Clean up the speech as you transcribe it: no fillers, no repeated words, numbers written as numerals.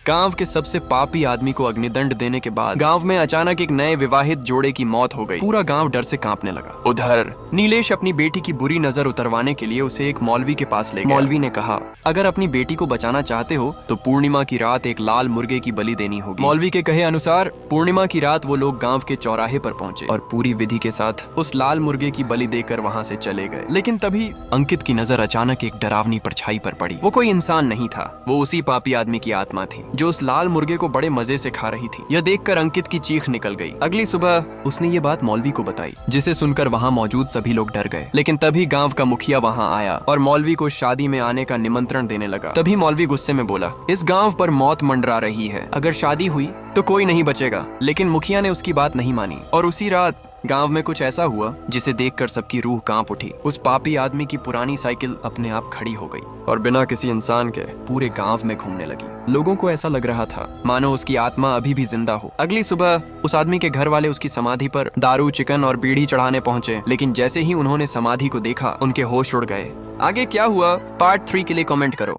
गांव के सबसे पापी आदमी को अग्निदंड देने के बाद गांव में अचानक एक नए विवाहित जोड़े की मौत हो गई। पूरा गांव डर से कांपने लगा। उधर नीलेश अपनी बेटी की बुरी नजर उतरवाने के लिए उसे एक मौलवी के पास ले गया। मौलवी ने कहा, अगर अपनी बेटी को बचाना चाहते हो तो पूर्णिमा की रात एक लाल मुर्गे की बलि देनी होगी। मौलवी के कहे अनुसार पूर्णिमा की रात वो लोग गांव के चौराहे पर पहुंचे और पूरी विधि के साथ उस लाल मुर्गे की बलि देकर वहां से चले गए। लेकिन तभी अंकित की नजर अचानक एक डरावनी परछाई पर पड़ी। वो कोई इंसान नहीं था, वो उसी पापी आदमी की आत्मा थी जो उस लाल मुर्गे को बड़े मजे से खा रही थी। यह देखकर अंकित की चीख निकल गई। अगली सुबह उसने ये बात मौलवी को बताई, जिसे सुनकर वहाँ मौजूद सभी लोग डर गए। लेकिन तभी गांव का मुखिया वहाँ आया और मौलवी को शादी में आने का निमंत्रण देने लगा। तभी मौलवी गुस्से में बोला, इस गांव पर मौत मंडरा रही है, अगर शादी हुई तो कोई नहीं बचेगा। लेकिन मुखिया ने उसकी बात नहीं मानी और उसी रात गांव में कुछ ऐसा हुआ जिसे देखकर सबकी रूह कांप उठी। उस पापी आदमी की पुरानी साइकिल अपने आप खड़ी हो गई और बिना किसी इंसान के पूरे गांव में घूमने लगी। लोगों को ऐसा लग रहा था मानो उसकी आत्मा अभी भी जिंदा हो। अगली सुबह उस आदमी के घर वाले उसकी समाधि पर दारू, चिकन और बीड़ी चढ़ाने पहुंचे। लेकिन जैसे ही उन्होंने समाधि को देखा, उनके होश उड़ गए। आगे क्या हुआ पार्ट 3 के लिए कमेंट करो।